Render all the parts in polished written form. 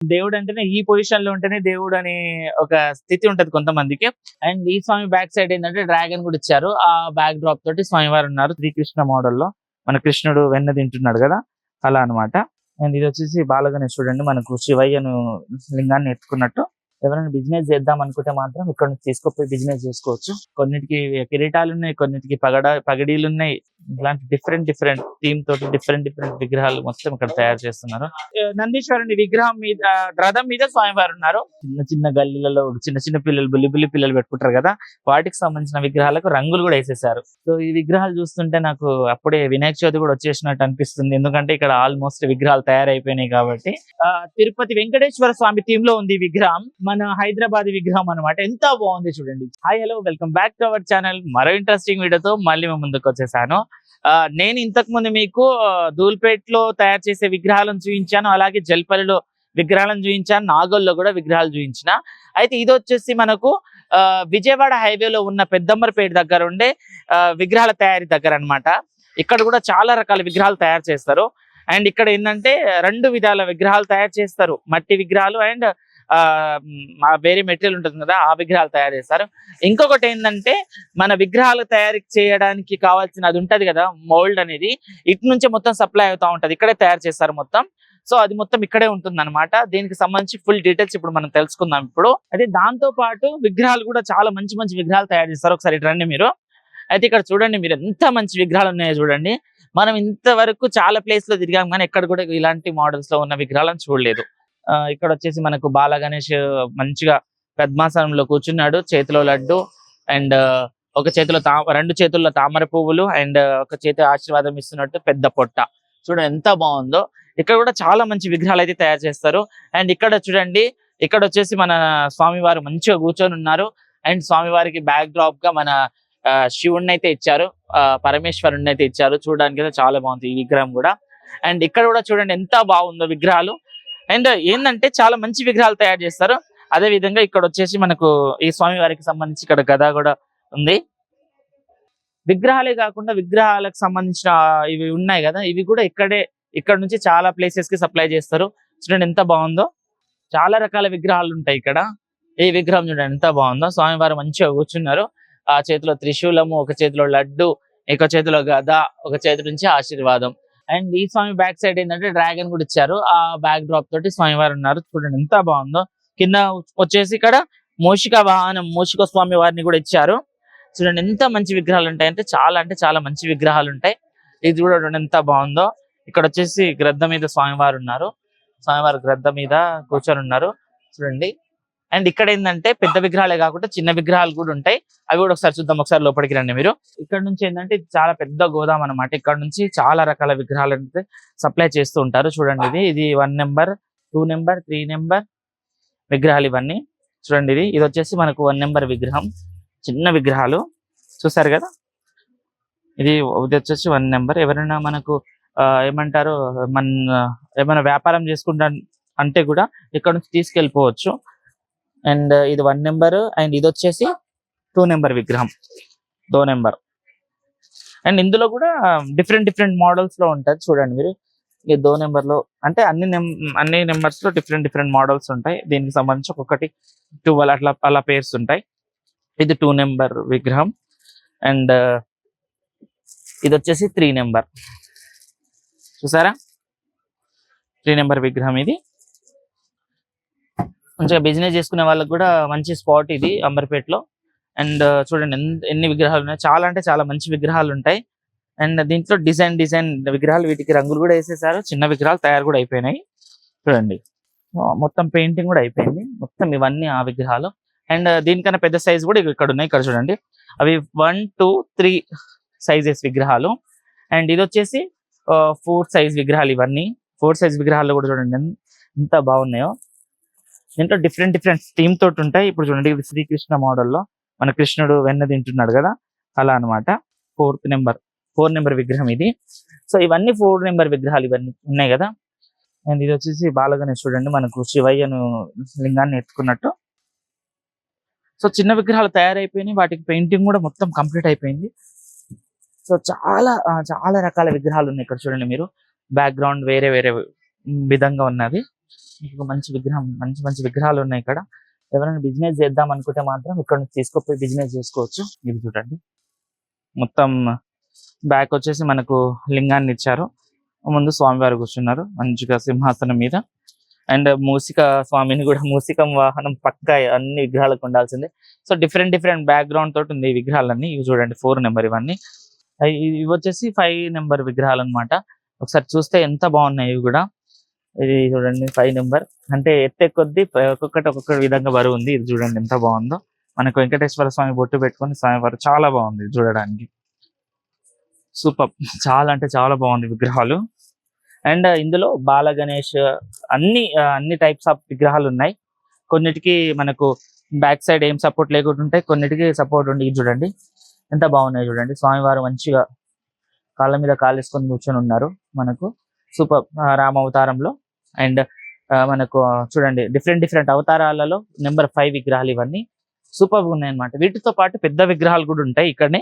దేవుడు అంటేనే ఈ పొజిషన్ లో ఉంటేనే దేవుడు అనే ఒక స్థితి ఉంటది కొంతమందికి. అండ్ ఈ స్వామి బ్యాక్ సైడ్ ఏంటంటే డ్రాగన్ కూడా ఇచ్చారు. ఆ బ్యాక్ డ్రాప్ తోటి స్వామివారు ఉన్నారు శ్రీకృష్ణ మోడల్లో. మన కృష్ణుడు వెన్న తింటున్నాడు కదా, అలా అన్నమాట. అండ్ ఇది వచ్చేసి బాలగణేష్ చూడండి, మనకు శివయ్యను లింగాన్ని ఎత్తుకున్నట్టు. ఎవరైనా బిజినెస్ చేద్దాం అనుకుంటే మాత్రం ఇక్కడ నుంచి తీసుకుపోయి బిజినెస్ చేసుకోవచ్చు. కొన్నిటికి కిరీటాలు ఉన్నాయి, కొన్నిటికి పగడీలు ఉన్నాయి. ఇలాంటి డిఫరెంట్ డిఫరెంట్ థీమ్ తోటి డిఫరెంట్ డిఫరెంట్ విగ్రహాలు మొత్తం ఇక్కడ తయారు చేస్తున్నారు. నందీశ్వరుని విగ్రహం మీద, రథం మీద స్వామివారు ఉన్నారు. చిన్న చిన్న గల్లీలలో చిన్న చిన్న పిల్లలు, బుల్లి పిల్లలు పెట్టుకుంటారు కదా, వాటికి సంబంధించిన విగ్రహాలకు రంగులు కూడా వేసేసారు. సో ఈ విగ్రహాలు చూస్తుంటే నాకు అప్పుడే వినాయక చవితి కూడా వచ్చేసినట్టు అనిపిస్తుంది. ఎందుకంటే ఇక్కడ ఆల్మోస్ట్ విగ్రహాలు తయారైపోయినాయి కాబట్టి. తిరుపతి వెంకటేశ్వర స్వామి థీమ్ లో ఉంది ఈ విగ్రహం. మన హైదరాబాద్ విగ్రహం అనమాట. ఎంత బాగుంది చూడండి. Hi hello, welcome back to our channel. మరో ఇంట్రెస్టింగ్ వీడియోతో మళ్ళీ మేము ముందుకు వచ్చేసాను. నేను ఇంతకు ముందు మీకు ధూల్పేట్లో తయారు చేసే విగ్రహాలను చూపించాను, అలాగే జల్పల్లిలో విగ్రహాలను చూపించాను, నాగోల్లో కూడా విగ్రహాలు చూపించిన. అయితే ఇది వచ్చేసి మనకు విజయవాడ హైవేలో ఉన్న పెద్దమ్మరపేట దగ్గర ఉండే విగ్రహాల తయారీ దగ్గర అన్నమాట. ఇక్కడ కూడా చాలా రకాల విగ్రహాలు తయారు చేస్తారు. అండ్ ఇక్కడ ఏంటంటే 2 విధాల విగ్రహాలు తయారు చేస్తారు. మట్టి విగ్రహాలు అండ్ వేరే మెటీరియల్ ఉంటుంది కదా, ఆ విగ్రహాలు తయారు చేస్తారు. ఇంకొకటి ఏంటంటే మన విగ్రహాలు తయారు చేయడానికి కావాల్సిన అది ఉంటది కదా, మోల్డ్ అనేది ఇటు నుంచే మొత్తం సప్లై అవుతా ఉంటది. ఇక్కడే తయారు చేస్తారు మొత్తం. సో అది మొత్తం ఇక్కడే ఉంటుంది అనమాట. దీనికి సంబంధించి ఫుల్ డీటెయిల్స్ ఇప్పుడు మనం తెలుసుకుందాం. ఇప్పుడు అయితే దాంతో పాటు విగ్రహాలు కూడా చాలా మంచి మంచి విగ్రహాలు తయారు చేస్తారు. ఒకసారి రండి మీరు. అయితే ఇక్కడ చూడండి, మీరు ఎంత మంచి విగ్రహాలు ఉన్నాయో చూడండి. మనం ఇంతవరకు చాలా ప్లేస్ లో తిరిగాం కానీ ఎక్కడ కూడా ఇలాంటి మోడల్స్ లో ఉన్న విగ్రహాలను చూడలేదు. ఇక్కడ వచ్చేసి మనకు బాల గణేష్ మంచిగా పద్మాసనంలో కూర్చున్నాడు, చేతిలో లడ్డు అండ్ ఒక చేతిలో 2 చేతుల్లో తామర పువ్వులు అండ్ ఒక చేతి ఆశీర్వాదం ఇస్తున్నట్టు పెద్ద పొట్ట. చూడండి ఎంత బాగుందో. ఇక్కడ కూడా చాలా మంచి విగ్రహాలు అయితే తయారు చేస్తారు. అండ్ ఇక్కడ చూడండి, ఇక్కడ వచ్చేసి మన స్వామివారు మంచిగా కూర్చొని ఉన్నారు. అండ్ స్వామివారికి బ్యాక్ డ్రాప్ గా మన శివుడిని అయితే ఇచ్చారు, పరమేశ్వరుణ్ణి అయితే ఇచ్చారు. చూడడానికి అయితే చాలా బాగుంది ఈ విగ్రహం కూడా. అండ్ ఇక్కడ కూడా చూడండి ఎంత బాగుందో విగ్రహాలు. అండ్ ఏంటంటే చాలా మంచి విగ్రహాలు తయారు చేస్తారు. అదే విధంగా ఇక్కడ వచ్చేసి మనకు ఈ స్వామి వారికి సంబంధించి ఇక్కడ గద కూడా ఉంది. విగ్రహాలే కాకుండా విగ్రహాలకు సంబంధించిన ఇవి ఉన్నాయి కదా, ఇవి కూడా ఇక్కడ నుంచి చాలా ప్లేసెస్ కి సప్లై చేస్తారు. చూడండి ఎంత బాగుందో. చాలా రకాల విగ్రహాలు ఉంటాయి ఇక్కడ. ఈ విగ్రహం చూడండి ఎంత బాగుందో. స్వామివారు మంచిగా కూర్చున్నారు. ఆ చేతిలో త్రిశూలము, ఒక చేతిలో లడ్డు, ఒక చేతిలో గద, ఒక చేతి నుంచి ఆశీర్వాదం. అండ్ ఈ స్వామి బ్యాక్ సైడ్ ఏంటంటే డ్రాగన్ కూడా ఇచ్చారు. ఆ బ్యాక్ డ్రాప్ తోటి స్వామివారు ఉన్నారు. చూడండి ఎంత బాగుందో. కింద వచ్చేసి ఇక్కడ మూషిక వాహనం, మూషిక స్వామి వారిని కూడా ఇచ్చారు. చూడండి ఎంత మంచి విగ్రహాలు ఉంటాయి అంటే చాలా మంచి విగ్రహాలు ఉంటాయి. ఇది చూడండి ఎంత బాగుందో. ఇక్కడ వచ్చేసి గ్రద్ద మీద స్వామివారు ఉన్నారు. స్వామివారు గ్రద్ద మీద కూర్చొని ఉన్నారు చూడండి. అండ్ ఇక్కడ ఏంటంటే పెద్ద విగ్రహాలే కాకుండా చిన్న విగ్రహాలు కూడా ఉంటాయి. అవి కూడా ఒకసారి చూద్దాం. ఒకసారి లోపలికి రండి మీరు. ఇక్కడ నుంచి ఏంటంటే చాలా పెద్ద గోదాం అనమాట. ఇక్కడ నుంచి చాలా రకాల విగ్రహాలు అయితే సప్లై చేస్తూ ఉంటారు. చూడండి ఇది 1 నెంబర్, 2 నెంబర్, 3 నెంబర్ విగ్రహాలు ఇవన్నీ. చూడండి ఇది వచ్చేసి మనకు 1 నెంబర్ విగ్రహం. చిన్న విగ్రహాలు చూసారు కదా. ఇది వచ్చేసి 1 నెంబర్. ఎవరైనా మనకు ఏమంటారు, ఏమైనా వ్యాపారం చేసుకుంటా అంటే కూడా ఇక్కడ నుంచి తీసుకెళ్ళిపోవచ్చు. అండ్ ఇది 1 నెంబర్. అండ్ ఇది వచ్చేసి 2 నెంబర్ విగ్రహం, 2 నెంబర్. అండ్ ఇందులో కూడా డిఫరెంట్ మోడల్స్ లో ఉంటది. చూడండి మీరు, ఈ 2 నెంబర్ లో అంటే అన్ని నెంబర్స్ లో డిఫరెంట్ మోడల్స్ ఉంటాయి. దీనికి సంబంధించి ఒక్కొక్కటి 12 అలా పేర్స్ ఉంటాయి. ఇది 2 నెంబర్ విగ్రహం. అండ్ ఇది వచ్చేసి 3 నెంబర్. చూసారా, 3 నెంబర్ విగ్రహం. ఇది మంచిగా బిజినెస్ చేసుకునే వాళ్ళకి కూడా మంచి స్పాట్ ఇది అంబర్పేటలో. అండ్ చూడండి ఎన్ని విగ్రహాలు ఉన్నాయి. చాలా మంచి విగ్రహాలు ఉంటాయి. అండ్ దీంట్లో డిజైన్ విగ్రహాలు, వీటికి రంగులు కూడా వేసేసారు. చిన్న విగ్రహాలు తయారు కూడా అయిపోయినాయి. చూడండి మొత్తం పెయింటింగ్ కూడా అయిపోయింది. మొత్తం ఇవన్నీ ఆ విగ్రహాలు. అండ్ దీనికన్నా పెద్ద సైజ్ కూడా ఇక్కడ ఉన్నాయి. ఇక్కడ చూడండి, అవి 1, 2, 3 సైజెస్ విగ్రహాలు. అండ్ ఇది వచ్చేసి 4 సైజ్ విగ్రహాలు. ఇవన్నీ 4 సైజ్ విగ్రహాలు కూడా చూడండి ఎంత బాగున్నాయో. దీంట్లో డిఫరెంట్ థీమ్ తోటి ఉంటాయి. ఇప్పుడు చూడండి, ఇది శ్రీకృష్ణ మోడల్లో మన కృష్ణుడు వెన్న తింటున్నాడు కదా, అలా అనమాట. 4 నెంబర్ విగ్రహం ఇది. సో ఇవన్నీ 4 నెంబర్ విగ్రహాలు ఇవన్నీ ఉన్నాయి కదా. అండ్ ఇది వచ్చేసి బాలగణేష్ చూడండి, మనకు శివయ్యను లింగాన్ని ఎత్తుకున్నట్టు. సో చిన్న విగ్రహాలు తయారైపోయినాయి. వాటికి పెయింటింగ్ కూడా మొత్తం కంప్లీట్ అయిపోయింది. సో చాలా రకాల విగ్రహాలు ఉన్నాయి. ఇక్కడ చూడండి మీరు, బ్యాక్గ్రౌండ్ వేరే విధంగా ఉన్నది. మీకు మంచి విగ్రహం, మంచి మంచి విగ్రహాలు ఉన్నాయి ఇక్కడ. ఎవరైనా బిజినెస్ చేద్దాం అనుకుంటే మాత్రం ఇక్కడ నుంచి తీసుకుపోయి బిజినెస్ చేసుకోవచ్చు. ఇది చూడండి, మొత్తం బ్యాక్ వచ్చేసి మనకు లింగాన్ని ఇచ్చారు, ముందు స్వామివారు కూర్చున్నారు మంచిగా సింహాసనం మీద. అండ్ మూసిక స్వామిని కూడా, మూసికం వాహనం పక్కా అన్ని విగ్రహాలకు ఉండాల్సిందే. సో డిఫరెంట్ డిఫరెంట్ బ్యాక్గ్రౌండ్ తోటి ఉంది ఈ విగ్రహాలన్నీ. ఇవి చూడండి 4 నెంబర్, ఇవన్నీ ఇవి వచ్చేసి 5 నెంబర్ విగ్రహాలు అనమాట. ఒకసారి చూస్తే ఎంత బాగున్నాయి ఇవి కూడా. ఇది చూడండి 5 నెంబర్, అంటే ఎత్తే కొద్దీ ఒక్కొక్క విధంగా బరువు ఉంది. ఇది చూడండి ఎంత బాగుందో. మనకు వెంకటేశ్వర స్వామి బొట్టు పెట్టుకొని స్వామివారు, చాలా బాగుంది చూడడానికి. సూపర్, చాలా అంటే చాలా బాగుంది విగ్రహాలు. అండ్ ఇందులో బాల గణేష్ అన్ని టైప్స్ ఆఫ్ విగ్రహాలు ఉన్నాయి. కొన్నిటికి మనకు బ్యాక్ సైడ్ ఏం సపోర్ట్ లేకుండా ఉంటాయి, కొన్నిటికి సపోర్ట్ ఉండి. ఇది చూడండి ఎంత బాగున్నాయి చూడండి. స్వామివారు మంచిగా కాళ్ళ మీద కాలేసుకొని కూర్చొని ఉన్నారు మనకు. సూపర్, రామ అవతారంలో. అండ్ మనకు చూడండి డిఫరెంట్ డిఫరెంట్ అవతారాలలో నెంబర్ 5 విగ్రహాలు ఇవన్నీ సూపర్గా ఉన్నాయి అనమాట. వీటితో పాటు పెద్ద విగ్రహాలు కూడా ఉంటాయి ఇక్కడనే.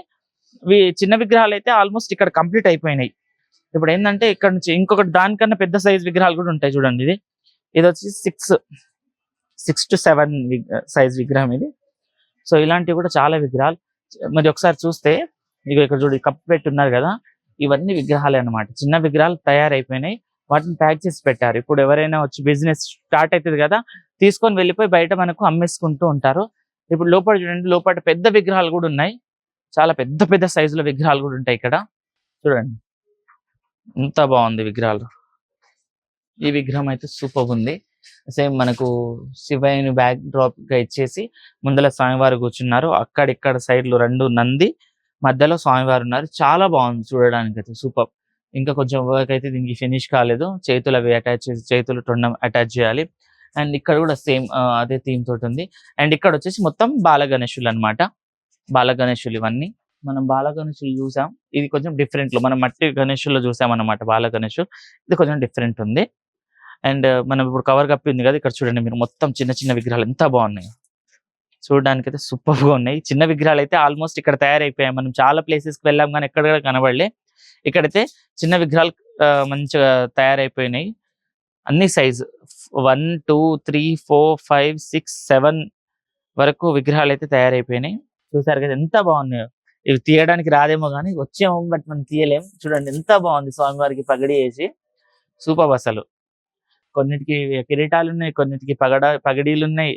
చిన్న విగ్రహాలు అయితే ఆల్మోస్ట్ ఇక్కడ కంప్లీట్ అయిపోయినాయి. ఇప్పుడు ఏంటంటే ఇక్కడ నుంచి ఇంకొకటి దానికన్నా పెద్ద సైజ్ విగ్రహాలు కూడా ఉంటాయి చూడండి. ఇది వచ్చి 6 to 7 సైజ్ విగ్రహం ఇది. సో ఇలాంటివి కూడా చాలా విగ్రహాలు. మరి ఒకసారి చూస్తే ఇక్కడ చూడు కప్పు పెట్టి ఉన్నారు కదా, ఇవన్నీ విగ్రహాలే అనమాట. చిన్న విగ్రహాలు తయారైపోయినాయి, వాటిని ప్యాక్ చేసి పెట్టారు. ఇప్పుడు ఎవరైనా వచ్చి బిజినెస్ స్టార్ట్ అవుతుంది కదా, తీసుకొని వెళ్ళిపోయి బయట మనకు అమ్మేసుకుంటూ ఉంటారు. ఇప్పుడు లోపల చూడండి, లోపల పెద్ద విగ్రహాలు కూడా ఉన్నాయి, చాలా పెద్ద పెద్ద సైజుల విగ్రహాలు కూడా ఉంటాయి ఇక్కడ. చూడండి ఎంత బాగుంది విగ్రహాలు. ఈ విగ్రహం అయితే సూపర్ ఉంది. సేమ్ మనకు శివయ్యని బ్యాక్ డ్రాప్ గా ఇచ్చేసి ముందర స్వామివారు కూర్చున్నారు. అక్కడిక్కడ సైడ్లు 2 నంది, మధ్యలో స్వామివారు ఉన్నారు. చాలా బాగుంది చూడడానికి అయితే సూపర్. ఇంకా కొంచెం వర్క్ అయితే దీనికి ఫినిష్ కాలేదు. చేతులు అవి అటాచ్ చేసి, చేతులు తొండం అటాచ్ చేయాలి. అండ్ ఇక్కడ కూడా సేమ్ అదే థీమ్ తోటి ఉంది. అండ్ ఇక్కడ వచ్చేసి మొత్తం బాల గణేశులు అనమాట. బాల గణేశులు ఇవన్నీ మనం బాల గణేశులు చూసాం. ఇది కొంచెం డిఫరెంట్ లో, మనం మట్టి గణేశుల్లో చూసాం అనమాట బాల గణేశులు. ఇది కొంచెం డిఫరెంట్ ఉంది. అండ్ మనం ఇప్పుడు కవర్ కప్పి ఉంది కదా, ఇక్కడ చూడండి మీరు మొత్తం చిన్న చిన్న విగ్రహాలు ఎంత బాగున్నాయి చూడడానికి అయితే సూపర్ గా ఉన్నాయి. చిన్న విగ్రహాలు అయితే ఆల్మోస్ట్ ఇక్కడ తయారైపోయాయి. మనం చాలా ప్లేసెస్ కి వెళ్ళాం కానీ ఎక్కడ కనబడలే. ఇక్కడైతే చిన్న విగ్రహాలు మంచిగా తయారైపోయినాయి. అన్ని సైజు 1 2 3 4 5 6 7 వరకు విగ్రహాలు అయితే తయారైపోయినాయి. చూసారు కదా ఎంత బాగున్నాయో. ఇవి తీయడానికి రాదేమో కానీ వచ్చేమో, బట్ మనం తీయలేం. చూడండి ఎంత బాగుంది, స్వామివారికి పగడి వేసి సూపర్. అసలు కొన్నిటికి కిరీటాలు ఉన్నాయి, కొన్నిటికి పగడీలు ఉన్నాయి,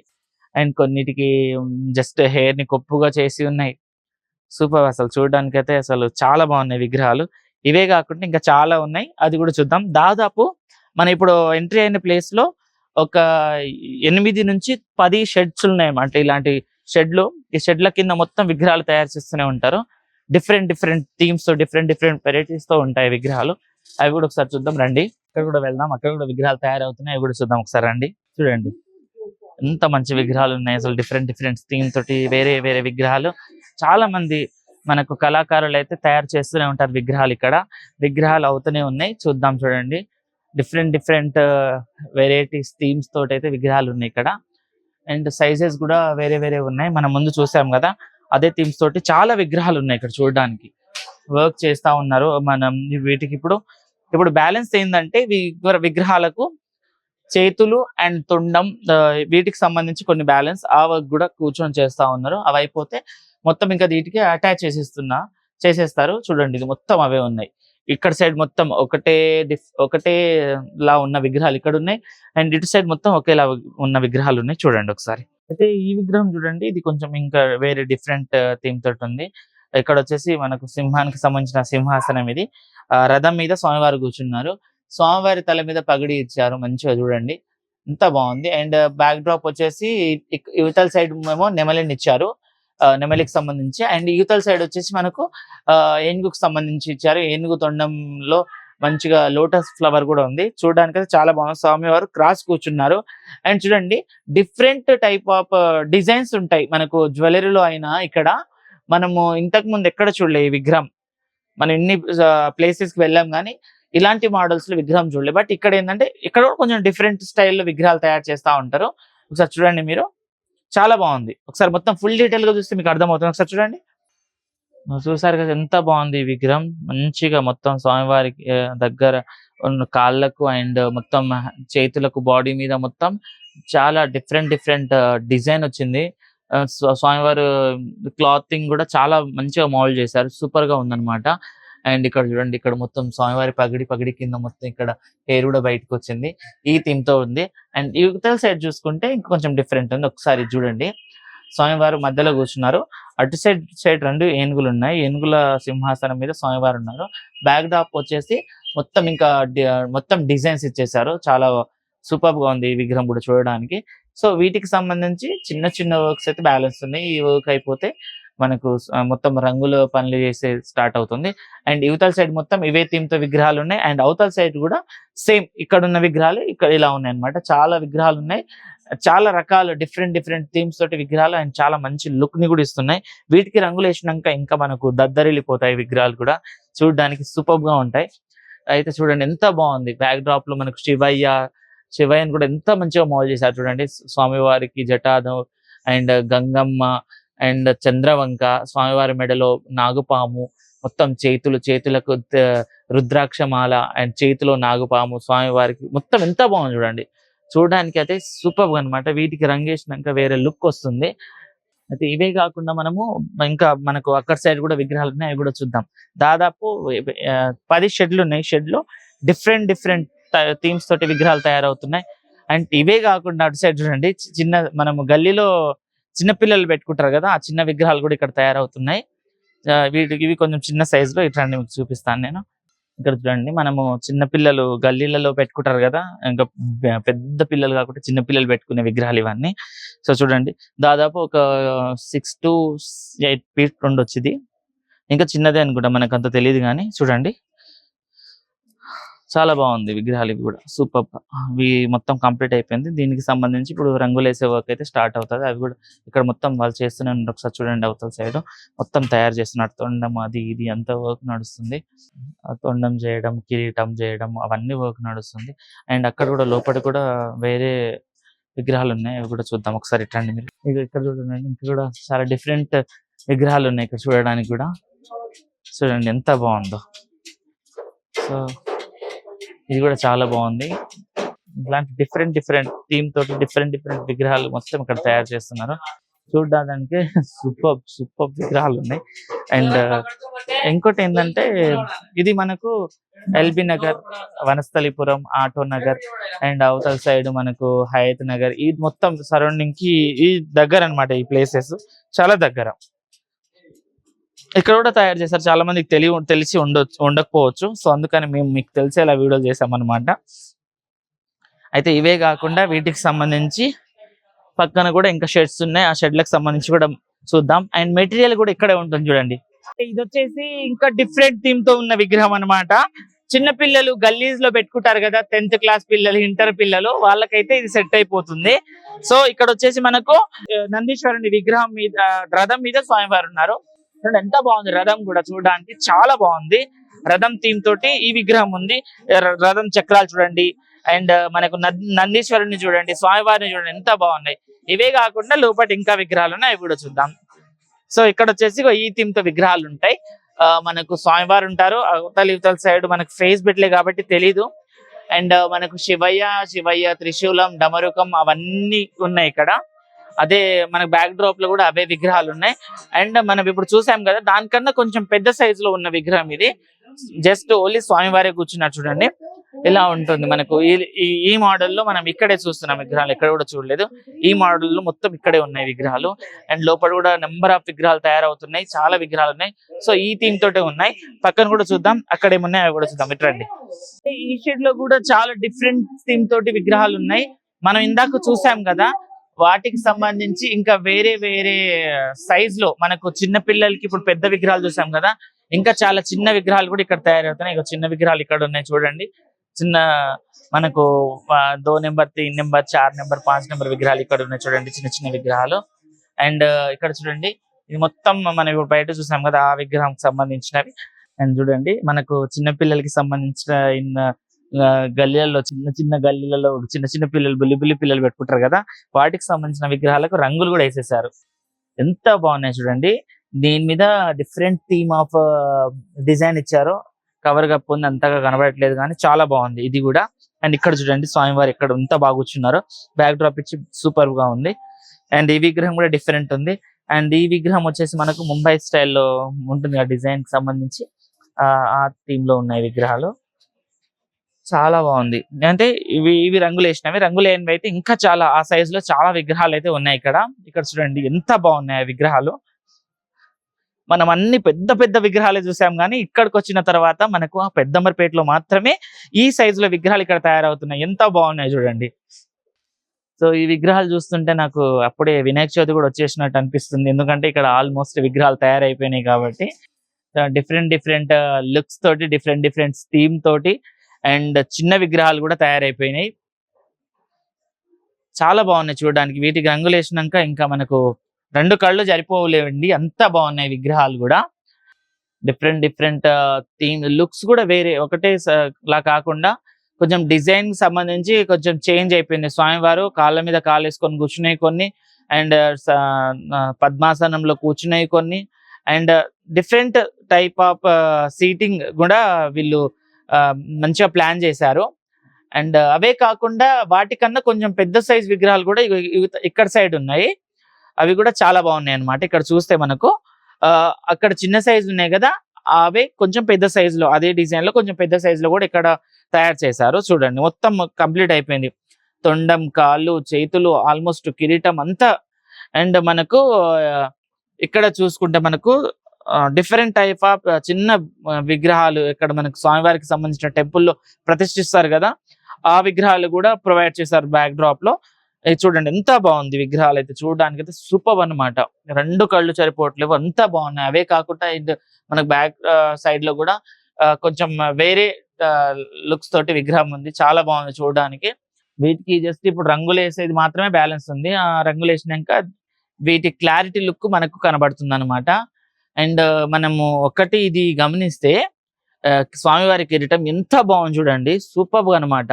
అండ్ కొన్నిటికి జస్ట్ హెయిర్ ని కొప్పుగా చేసి ఉన్నాయి. సూపర్. అసలు చూడడానికి అయితే అసలు చాలా బాగున్నాయి విగ్రహాలు. ఇవే కాకుండా ఇంకా చాలా ఉన్నాయి, అది కూడా చూద్దాం. దాదాపు మనం ఇప్పుడు ఎంట్రీ అయిన ప్లేస్ లో ఒక 8 నుంచి 10 షెడ్స్ ఉన్నాయన్నమాట. ఇలాంటి షెడ్లు, ఈ షెడ్ల కింద మొత్తం విగ్రహాలు తయారు చేస్తూనే ఉంటారు. డిఫరెంట్ డిఫరెంట్ థీమ్స్ తో, డిఫరెంట్ డిఫరెంట్ వెరైటీస్ తో ఉంటాయి విగ్రహాలు. అవి కూడా ఒకసారి చూద్దాం రండి. అక్కడ కూడా వెళ్దాం, అక్కడ కూడా విగ్రహాలు తయారవుతున్నాయి, అవి కూడా చూద్దాం ఒకసారి రండి. చూడండి ఎంత మంచి విగ్రహాలు ఉన్నాయి అసలు. డిఫరెంట్ డిఫరెంట్ థీమ్ తోటి వేరే వేరే విగ్రహాలు. చాలా మంది మనకు కళాకారులు అయితే తయారు చేస్తూనే ఉంటారు విగ్రహాలు. ఇక్కడ విగ్రహాలు అవుతూనే ఉన్నాయి. చూద్దాం చూడండి, డిఫరెంట్ డిఫరెంట్ వెరైటీస్ థీమ్స్ తోటి అయితే విగ్రహాలు ఉన్నాయి ఇక్కడ. అండ్ సైజెస్ కూడా వేరే వేరే ఉన్నాయి. మనం ముందు చూసాం కదా, అదే థీమ్స్ తోటి చాలా విగ్రహాలు ఉన్నాయి ఇక్కడ చూడడానికి. వర్క్ చేస్తా ఉన్నారు. మనం వీటికి ఇప్పుడు బ్యాలెన్స్ ఏంటంటే విగ్రహాలకు చేతులు అండ్ తొండం, వీటికి సంబంధించి కొన్ని బ్యాలెన్స్ ఆ వర్క్ కూడా కూర్చొని చేస్తా ఉన్నారు. అవి అయిపోతే మొత్తం ఇంకా వీటికి అటాచ్ చేసేస్తారు. చూడండి ఇది మొత్తం అవే ఉన్నాయి. ఇక్కడ సైడ్ మొత్తం ఒకటే లా ఉన్న విగ్రహాలు ఇక్కడ ఉన్నాయి, అండ్ ఇటు సైడ్ మొత్తం ఒకేలా ఉన్న విగ్రహాలు ఉన్నాయి. చూడండి ఒకసారి. అయితే ఈ విగ్రహం చూడండి, ఇది కొంచెం ఇంకా వేరే డిఫరెంట్ థీమ్ తోటి ఉంది. ఇక్కడ వచ్చేసి మనకు సింహానికి సంబంధించిన సింహాసనం ఇది. రథం మీద స్వామివారు కూర్చున్నారు. స్వామివారి తల మీద పగడి ఇచ్చారు మంచిగా చూడండి, ఎంత బాగుంది. అండ్ బ్యాక్ డ్రాప్ వచ్చేసి యువతల సైడ్ ఏమో నెమలిని ఇచ్చారు, నెమలికి సంబంధించి. అండ్ యువతల సైడ్ వచ్చేసి మనకు ఏనుగుకు సంబంధించి ఇచ్చారు. ఏనుగు తొండంలో మంచిగా లోటస్ ఫ్లవర్ కూడా ఉంది. చూడడానికి అయితే చాలా బాగుంది. స్వామివారు క్రాస్ కూర్చున్నారు. అండ్ చూడండి డిఫరెంట్ టైప్ ఆఫ్ డిజైన్స్ ఉంటాయి మనకు జ్యువెలరీలో అయినా. ఇక్కడ మనము ఇంతకు ముందు ఎక్కడ చూడలే ఈ విగ్రహం. మనం ఎన్ని ప్లేసెస్ కి వెళ్ళాం కానీ ఇలాంటి మోడల్స్ లో విగ్రహం చూడలే. బట్ ఇక్కడ ఏంటంటే ఇక్కడ కూడా కొంచెం డిఫరెంట్ స్టైల్లో విగ్రహాలు తయారు చేస్తూ ఉంటారు. ఒకసారి చూడండి మీరు, చాలా బాగుంది. ఒకసారి మొత్తం ఫుల్ డీటెయిల్ గా చూస్తే మీకు అర్థమవుతుంది. ఒకసారి చూడండి. చూసారు కదా ఎంత బాగుంది ఈ విగ్రహం. మంచిగా మొత్తం స్వామివారికి దగ్గర ఉన్న కాళ్ళకు అండ్ మొత్తం చేతులకు బాడీ మీద మొత్తం చాలా డిఫరెంట్ డిఫరెంట్ డిజైన్ వచ్చింది. స్వామివారు క్లాతింగ్ కూడా చాలా మంచిగా మోల్డ్ చేశారు. సూపర్ గా ఉందన్నమాట. అండ్ ఇక్కడ చూడండి, ఇక్కడ మొత్తం స్వామివారి పగిడి పగిడి కింద మొత్తం ఇక్కడ హెయిర్ కూడా బయటకు వచ్చింది. ఈ థీమ్ తో ఉంది. అండ్ యువతల సైడ్ చూసుకుంటే ఇంకొంచెం డిఫరెంట్ ఉంది. ఒకసారి చూడండి, స్వామివారు మధ్యలో కూర్చున్నారు. అటు సైడ్ సైడ్ 2 ఏనుగులు ఉన్నాయి. ఏనుగుల సింహాసనం మీద స్వామివారు ఉన్నారు. బ్యాక్ డ్రాప్ వచ్చేసి మొత్తం ఇంకా మొత్తం డిజైన్స్ ఇచ్చేసారు. చాలా సూపర్ గా ఉంది ఈ విగ్రహం కూడా చూడడానికి. సో వీటికి సంబంధించి చిన్న చిన్న వర్క్స్ అయితే బ్యాలెన్స్ ఉన్నాయి. ఈ వర్క్ అయిపోతే మనకు మొత్తం రంగుల పనులు చేసే స్టార్ట్ అవుతుంది. అండ్ యువతల సైడ్ మొత్తం ఇవే థీమ్ తో విగ్రహాలు ఉన్నాయి. అండ్ అవతల సైడ్ కూడా సేమ్ ఇక్కడ ఉన్న విగ్రహాలు ఇక్కడ ఇలా ఉన్నాయి అన్నమాట. చాలా విగ్రహాలు ఉన్నాయి. చాలా రకాల డిఫరెంట్ డిఫరెంట్ థీమ్స్ తోటి విగ్రహాలు అండ్ చాలా మంచి లుక్ ని కూడా ఇస్తున్నాయి. వీటికి రంగులు వేసినాక ఇంకా మనకు దద్దరిల్లిపోతాయి విగ్రహాలు కూడా. చూడడానికి సూపర్ గా ఉంటాయి. అయితే చూడండి ఎంత బాగుంది. బ్యాక్ డ్రాప్ లో మనకు శివయ్యని కూడా ఎంత మంచిగా మోల్డ్ చేశారు చూడండి. స్వామివారికి జటాదం అండ్ గంగమ్మ అండ్ చంద్రవంక, స్వామివారి మెడలో నాగుపాము, మొత్తం చేతులకు రుద్రాక్షమాల అండ్ చేతిలో నాగుపాము, స్వామివారికి మొత్తం ఎంత బాగుంది చూడండి. చూడడానికి అయితే సూపర్ అన్నమాట. వీటికి రంగేసినాక వేరే లుక్ వస్తుంది. అయితే ఇవే కాకుండా మనము ఇంకా మనకు అక్కడ సైడ్ కూడా విగ్రహాలు ఉన్నాయి. అవి కూడా చూద్దాం. దాదాపు 10 షెడ్లు ఉన్నాయి. షెడ్ లో డిఫరెంట్ డిఫరెంట్ థీమ్స్ తోటి విగ్రహాలు తయారవుతున్నాయి. అండ్ ఇవే కాకుండా అటు సైడ్ చూడండి, చిన్న మనము గల్లీలో చిన్న పిల్లలు పెట్టుకుంటారు కదా, ఆ చిన్న విగ్రహాలు కూడా ఇక్కడ తయారవుతున్నాయి. ఇవి కొంచెం చిన్న సైజ్ లో ఇట్లా మీకు చూపిస్తాను నేను. ఇక్కడ చూడండి, మనము చిన్న పిల్లలు గల్లీలలో పెట్టుకుంటారు కదా, ఇంకా పెద్ద పిల్లలు కాకుండా చిన్న పిల్లలు పెట్టుకునే విగ్రహాలు ఇవన్నీ. సో చూడండి, దాదాపు ఒక 6 to 8 feet ఉండొచ్చు. ఇది ఇంకా చిన్నదే అనుకుంటా, మనకు అంత తెలియదు కానీ చూడండి చాలా బాగుంది విగ్రహాలు. ఇవి కూడా సూపర్. ఇవి మొత్తం కంప్లీట్ అయిపోయింది. దీనికి సంబంధించి ఇప్పుడు రంగులు వేసే వర్క్ అయితే స్టార్ట్ అవుతుంది. అవి కూడా ఇక్కడ మొత్తం వాళ్ళు చేస్తూనే ఉన్నారు. ఒకసారి చూడండి, అవతల సైడ్ మొత్తం తయారు చేస్తున్నారు. తొండం అది ఇది అంత వర్క్ నడుస్తుంది. తొండం చేయడం, కిరీటం చేయడం, అవన్నీ వర్క్ నడుస్తుంది. అండ్ అక్కడ కూడా లోపల కూడా వేరే విగ్రహాలు ఉన్నాయి. అవి కూడా చూద్దాం ఒకసారి. ఇట్లండి మీరు ఇక్కడ చూడండి, ఇంకా కూడా చాలా డిఫరెంట్ విగ్రహాలు ఉన్నాయి ఇక్కడ చూడడానికి కూడా. చూడండి ఎంత బాగుందో. సో ఇది కూడా చాలా బాగుంది. ఇలాంటి డిఫరెంట్ డిఫరెంట్ థీమ్ తోటి డిఫరెంట్ డిఫరెంట్ విగ్రహాలు మొత్తం ఇక్కడ తయారు చేస్తున్నారు. చూడడానికి సూపర్ విగ్రహాలు ఉన్నాయి. అండ్ ఇంకోటి ఏంటంటే, ఇది మనకు LB Nagar, Vanasthalipuram, auto Nagar and అవతల సైడ్ మనకు హయత్ నగర్, ఈ మొత్తం సరౌండింగ్ కి ఈ దగ్గర అన్నమాట. ఈ ప్లేసెస్ చాలా దగ్గర. ఇక్కడ కూడా తయారు చేశారు. చాలా మందికి తెలిసి ఉండకపోవచ్చు. సో అందుకని మేము మీకు తెలిసేలా వీడియోలు చేసామన్నమాట. అయితే ఇవే కాకుండా వీటికి సంబంధించి పక్కన కూడా ఇంకా షెడ్స్ ఉన్నాయి. ఆ షెడ్లకు సంబంధించి కూడా చూద్దాం. అండ్ మెటీరియల్ కూడా ఇక్కడే ఉంటుంది చూడండి. ఇది వచ్చేసి ఇంకా డిఫరెంట్ థీమ్ తో ఉన్న విగ్రహం అన్నమాట. చిన్న పిల్లలు గల్లీస్ లో పెట్టుకుంటారు కదా, 10th క్లాస్ పిల్లలు, ఇంటర్ పిల్లలు, వాళ్ళకైతే ఇది సెట్ అయిపోతుంది. సో ఇక్కడ వచ్చేసి మనకు నందీశ్వరుని విగ్రహం మీద, రథం మీద స్వామివారు ఉన్నారు. ఎంత బాగుంది రథం కూడా. చూడడానికి చాలా బాగుంది. రథం థీమ్ తోటి ఈ విగ్రహం ఉంది. రథం చక్రాలు చూడండి. అండ్ మనకు నందీశ్వరుని చూడండి, స్వామివారిని చూడండి, ఎంత బాగున్నాయి. ఇవే కాకుండా లోపల ఇంకా విగ్రహాలు ఉన్నాయి. అవి కూడా చూద్దాం. సో ఇక్కడ వచ్చేసి ఈ థీమ్ తో విగ్రహాలు ఉంటాయి. మనకు స్వామివారు ఉంటారు. ఇవతల సైడ్ మనకు ఫేస్ పెట్టలే కాబట్టి తెలీదు. అండ్ మనకు శివయ్య త్రిశూలం, డమరుకం అవన్నీ ఉన్నాయి ఇక్కడ. అదే మనకు బ్యాక్ డ్రాప్ లో కూడా అవే విగ్రహాలు ఉన్నాయి. అండ్ మనం ఇప్పుడు చూసాం కదా, దానికన్నా కొంచెం పెద్ద సైజ్ లో ఉన్న విగ్రహం ఇది. జస్ట్ ఓన్లీ స్వామివారే కూర్చున్నారు చూడండి. ఇలా ఉంటుంది మనకు. ఈ మోడల్లో మనం ఇక్కడే చూస్తున్నాం విగ్రహాలు, ఎక్కడ కూడా చూడలేదు. ఈ మోడల్లో మొత్తం ఇక్కడే ఉన్నాయి విగ్రహాలు. అండ్ లోపల కూడా నెంబర్ ఆఫ్ విగ్రహాలు తయారవుతున్నాయి. చాలా విగ్రహాలు ఉన్నాయి. సో ఈ థీమ్ తోటే ఉన్నాయి. పక్కన కూడా చూద్దాం, అక్కడ ఏమున్నాయి అవి కూడా చూద్దాం. ఇట్రండి. ఈ షెడ్ లో కూడా చాలా డిఫరెంట్ థీమ్ తోటి విగ్రహాలు ఉన్నాయి. మనం ఇందాక చూసాం కదా, వాటికి సంబంధించి ఇంకా వేరే వేరే సైజ్ లో మనకు చిన్న పిల్లలకి ఇప్పుడు పెద్ద విగ్రహాలు చూసాం కదా, ఇంకా చాలా చిన్న విగ్రహాలు కూడా ఇక్కడ తయారవుతున్నాయి. ఇక చిన్న విగ్రహాలు ఇక్కడ ఉన్నాయి చూడండి. చిన్న మనకు 2 నెంబర్, 3 నెంబర్, 4 నెంబర్, 5 నెంబర్ విగ్రహాలు ఇక్కడ ఉన్నాయి చూడండి, చిన్న చిన్న విగ్రహాలు. అండ్ ఇక్కడ చూడండి, ఇది మొత్తం మనం ఇప్పుడు బయట చూసాం కదా, ఆ విగ్రహానికి సంబంధించినవి. అండ్ చూడండి, మనకు చిన్న పిల్లలకి సంబంధించిన గల్లీలలో, చిన్న గల్లీలలో చిన్న చిన్న పిల్లలు, బుల్లి పిల్లలు పెట్టుకుంటారు కదా, వాటికి సంబంధించిన విగ్రహాలకు రంగులు కూడా వేసేసారు. ఎంత బాగున్నాయి చూడండి. దీని మీద డిఫరెంట్ థీమ్ ఆఫ్ డిజైన్ ఇచ్చారు. కవర్ కప్ ఉంది, అంతగా కనబడట్లేదు కానీ చాలా బాగుంది ఇది కూడా. అండ్ ఇక్కడ చూడండి స్వామివారు ఇక్కడ ఎంత బాగా కూర్చున్నారు, బ్యాక్ డ్రాప్ ఇచ్చి సూపర్ గా ఉంది. అండ్ ఈ విగ్రహం కూడా డిఫరెంట్ ఉంది. అండ్ ఈ విగ్రహం వచ్చేసి మనకు ముంబై స్టైల్లో ఉంటుంది ఆ డిజైన్ కి సంబంధించి ఆ థీమ్ లో ఉన్నాయి విగ్రహాలు. చాలా బాగుంది. అంటే ఇవి రంగులు వేసినవి, రంగులు లేనివి అయితే ఇంకా చాలా ఆ సైజ్ లో చాలా విగ్రహాలు అయితే ఉన్నాయి ఇక్కడ. ఇక్కడ చూడండి ఎంత బాగున్నాయి విగ్రహాలు. మనం అన్ని పెద్ద పెద్ద విగ్రహాలే చూసాం కానీ ఇక్కడికి వచ్చిన తర్వాత మనకు ఆ పెద్దమరిపేటలో మాత్రమే ఈ సైజులో విగ్రహాలు ఇక్కడ తయారవుతున్నాయి. ఎంత బాగున్నాయి చూడండి. సో ఈ విగ్రహాలు చూస్తుంటే నాకు అప్పుడే వినాయక చవితి కూడా వచ్చేసినట్టు అనిపిస్తుంది. ఎందుకంటే ఇక్కడ ఆల్మోస్ట్ విగ్రహాలు తయారైపోయినాయి కాబట్టి డిఫరెంట్ డిఫరెంట్ లుక్స్ తోటి, డిఫరెంట్ డిఫరెంట్ థీమ్ తోటి అండ్ చిన్న విగ్రహాలు కూడా తయారైపోయినాయి. చాలా బాగున్నాయి చూడడానికి. వీటికి రంగులు వేసినాక ఇంకా మనకు 2 కళ్ళు సరిపోలేవండి, అంత బాగున్నాయి విగ్రహాలు కూడా. డిఫరెంట్ డిఫరెంట్ థీమ్ లుక్స్ కూడా వేరే ఒకటే లా కాకుండా కొంచెం డిజైన్ కి సంబంధించి కొంచెం చేంజ్ అయిపోయింది. స్వామివారు కాళ్ళ మీద కాళ్ళు వేసుకొని కూర్చున్నాయి కొన్ని, అండ్ పద్మాసనంలో కూర్చున్నాయి కొన్ని, and different type of seating కూడా వీళ్ళు మంచిగా ప్లాన్ చేశారు. అండ్ అవే కాకుండా వాటికన్నా కొంచెం పెద్ద సైజ్ విగ్రహాలు కూడా ఇక్కడ సైడ్ ఉన్నాయి. అవి కూడా చాలా బాగున్నాయి అన్నమాట. ఇక్కడ చూస్తే మనకు అక్కడ చిన్న సైజు ఉన్నాయి కదా, అవే కొంచెం పెద్ద సైజులో అదే డిజైన్ లో కొంచెం పెద్ద సైజులో కూడా ఇక్కడ తయారు చేశారు. చూడండి మొత్తం కంప్లీట్ అయిపోయింది. తొండం, కాళ్ళు, చేతులు, ఆల్మోస్ట్ కిరీటం అంతా. అండ్ మనకు ఇక్కడ చూసుకుంటే మనకు డిఫరెంట్ టైప్ ఆఫ్ చిన్న విగ్రహాలు ఇక్కడ మనకు స్వామివారికి సంబంధించిన టెంపుల్లో ప్రతిష్ఠిస్తారు కదా, ఆ విగ్రహాలు కూడా ప్రొవైడ్ చేశారు బ్యాక్ డ్రాప్ లో. చూడండి ఎంత బాగుంది విగ్రహాలు అయితే, చూడడానికి అయితే సూపర్ అన్నమాట. 2 కళ్ళు సరిపోవట్లేవు, అంతా బాగున్నాయి. అవే కాకుండా మనకు బ్యాక్ సైడ్ లో కూడా కొంచెం వేరే లుక్స్ తోటి విగ్రహం ఉంది, చాలా బాగుంది చూడడానికి. వీటికి జస్ట్ ఇప్పుడు రంగులు వేసేది మాత్రమే బ్యాలెన్స్ ఉంది. ఆ రంగులు వేసినాక వీటి క్లారిటీ లుక్ మనకు కనబడుతుంది అనమాట. అండ్ మనము ఒకటి ఇది గమనిస్తే స్వామివారి కిరీటం ఎంత బాగుంది చూడండి, సూపర్ గా అనమాట.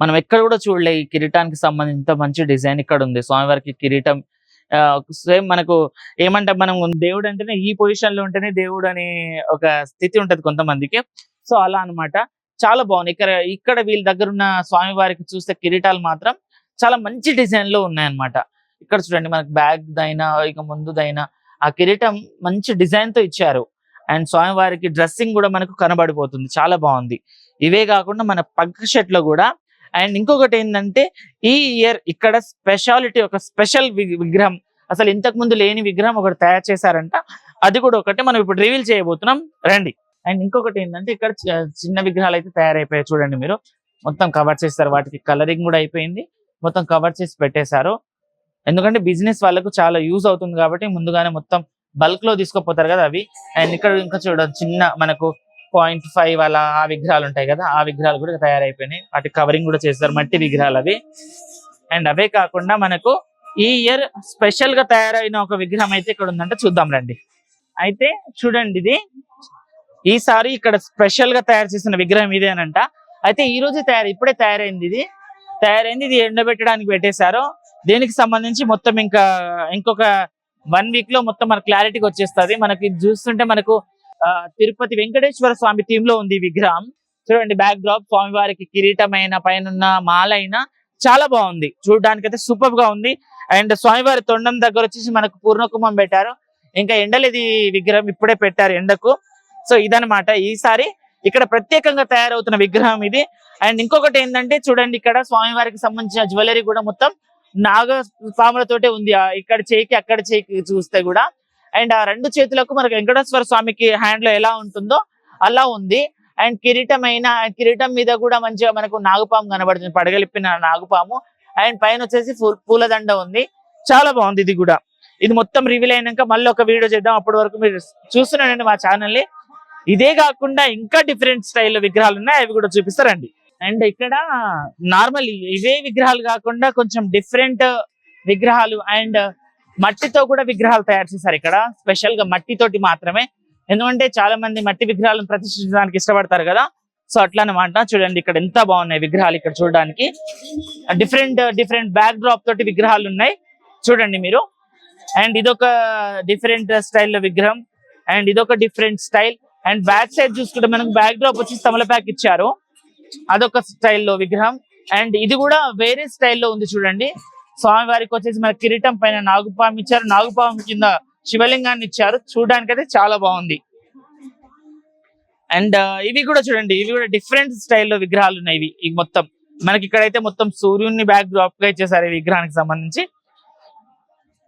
మనం ఎక్కడ కూడా చూడలే ఈ కిరీటానికి సంబంధించి ఇంత మంచి డిజైన్ ఇక్కడ ఉంది. స్వామివారికి కిరీటం సేమ్ మనకు ఏమంటాం, మనం దేవుడు అంటేనే ఈ పొజిషన్ లో ఉంటేనే దేవుడు అనే ఒక స్థితి ఉంటది కొంతమందికి. సో అలా అన్నమాట. చాలా బాగుంది. ఇక్కడ వీళ్ళ దగ్గర ఉన్న స్వామివారికి చూస్తే కిరీటాలు మాత్రం చాలా మంచి డిజైన్ లో ఉన్నాయన్నమాట. ఇక్కడ చూడండి మనకు బ్యాగ్ దైనా ఇక ముందుదైనా ఆ కిరీటం మంచి డిజైన్ తో ఇచ్చారు. అండ్ స్వామివారికి డ్రెస్సింగ్ కూడా మనకు కనబడిపోతుంది, చాలా బాగుంది. ఇవే కాకుండా మన పక్క షర్ట్ లో కూడా. అండ్ ఇంకొకటి ఏంటంటే ఈ ఇయర్ ఇక్కడ స్పెషాలిటీ, ఒక స్పెషల్ విగ్రహం, అసలు ఇంతకు ముందు లేని విగ్రహం ఒకటి తయారు చేశారంట. అది కూడా ఒకటి మనం ఇప్పుడు రివీల్ చేయబోతున్నాం రండి. అండ్ ఇంకొకటి ఏంటంటే ఇక్కడ చిన్న విగ్రహాలు అయితే తయారైపోయాయి చూడండి మీరు. మొత్తం కవర్ చేస్తారు, వాటికి కలరింగ్ కూడా అయిపోయింది, మొత్తం కవర్ చేసి పెట్టేశారు. ఎందుకంటే బిజినెస్ వాళ్ళకు చాలా యూజ్ అవుతుంది కాబట్టి ముందుగానే మొత్తం బల్క్ లో తీసుకుపోతారు కదా అవి. అండ్ ఇక్కడ ఇంకా చూడండి చిన్న మనకు 0.5 అలా ఆ విగ్రహాలు ఉంటాయి కదా, ఆ విగ్రహాలు కూడా తయారైపోయినాయి. వాటి కవరింగ్ కూడా చేస్తారు, మట్టి విగ్రహాలు అవి. అండ్ అవే కాకుండా మనకు ఈ ఇయర్ స్పెషల్ గా తయారైన ఒక విగ్రహం అయితే ఇక్కడ ఉందంటే చూద్దాం రండి. అయితే చూడండి ఇది ఈసారి ఇక్కడ స్పెషల్ గా తయారు చేసిన విగ్రహం ఇదేనంట. అయితే ఈ రోజు ఇప్పుడే తయారైంది. ఇది ఎండబెట్టడానికి పెట్టేశారు. దీనికి సంబంధించి మొత్తం ఇంకొక 1 వీక్ లో మొత్తం మన క్లారిటీకి వచ్చేస్తుంది. మనకి చూస్తుంటే మనకు తిరుపతి వెంకటేశ్వర స్వామి థీమ్ లో ఉంది ఈ విగ్రహం. చూడండి బ్యాక్ డ్రాప్, స్వామివారికి కిరీటమైన పైన మాలైన చాలా బాగుంది చూడడానికి అయితే, సూపర్ గా ఉంది. అండ్ స్వామివారి తొండం దగ్గర వచ్చేసి మనకు పూర్ణకుంభం పెట్టారు. ఇంకా ఎండలేదు ఈ విగ్రహం, ఇప్పుడే పెట్టారు ఎండకు. సో ఇదనమాట ఈసారి ఇక్కడ ప్రత్యేకంగా తయారవుతున్న విగ్రహం ఇది. అండ్ ఇంకొకటి ఏంటంటే చూడండి ఇక్కడ స్వామివారికి సంబంధించిన జ్యువెలరీ కూడా మొత్తం నాగపాములతోటే ఉంది. ఇక్కడ చేయికి అక్కడ చేయికి చూస్తే కూడా. అండ్ ఆ 2 చేతులకు మనకు వెంకటేశ్వర స్వామికి హ్యాండ్ లో ఎలా ఉంటుందో అలా ఉంది. అండ్ కిరీటం మీద కూడా మంచిగా మనకు నాగపాము కనబడుతుంది, పడగలిపిన నాగపాము. అండ్ పైన వచ్చేసి పూలదండ ఉంది, చాలా బాగుంది ఇది కూడా. ఇది మొత్తం రివీల్ అయినాక మళ్ళీ ఒక వీడియో చేద్దాం. అప్పటి వరకు మీరు చూస్తున్నారండి మా ఛానల్ ని. ఇదే కాకుండా ఇంకా డిఫరెంట్ స్టైల్లో విగ్రహాలు ఉన్నాయి, అవి కూడా చూపిస్తారండి. అండ్ ఇక్కడ నార్మల్ ఇవే విగ్రహాలు కాకుండా కొంచెం డిఫరెంట్ విగ్రహాలు అండ్ మట్టితో కూడా విగ్రహాలు తయారు చేశారు ఇక్కడ, స్పెషల్ గా మట్టితోటి మాత్రమే. ఎందుకంటే చాలా మంది మట్టి విగ్రహాలను ప్రతిష్ఠించడానికి ఇష్టపడతారు కదా, సో అట్లా అనమాట. చూడండి ఇక్కడ ఎంత బాగున్నాయి విగ్రహాలు ఇక్కడ చూడడానికి. డిఫరెంట్ బ్యాక్ డ్రాప్ తోటి విగ్రహాలు ఉన్నాయి చూడండి మీరు. అండ్ ఇదొక డిఫరెంట్ స్టైల్లో విగ్రహం, అండ్ ఇదొక different style. And back side చూసుకుంటే మనకు బ్యాక్ డ్రాప్ వచ్చి తమలపాకు ఇచ్చారు, అదొక స్టైల్లో విగ్రహం. అండ్ ఇది కూడా వేరే స్టైల్లో ఉంది చూడండి. స్వామివారికి వచ్చేసి మన కిరీటం పైన నాగుపాము ఇచ్చారు, నాగుపాము కింద శివలింగాన్ని ఇచ్చారు. చూడడానికి అయితే చాలా బాగుంది. అండ్ ఇవి కూడా చూడండి, ఇవి కూడా డిఫరెంట్ స్టైల్లో విగ్రహాలు ఉన్నాయి. ఇవి మొత్తం మనకి ఇక్కడైతే మొత్తం సూర్యుని బ్యాక్ డ్రాప్ గా ఇచ్చేసారు ఈ విగ్రహానికి సంబంధించి.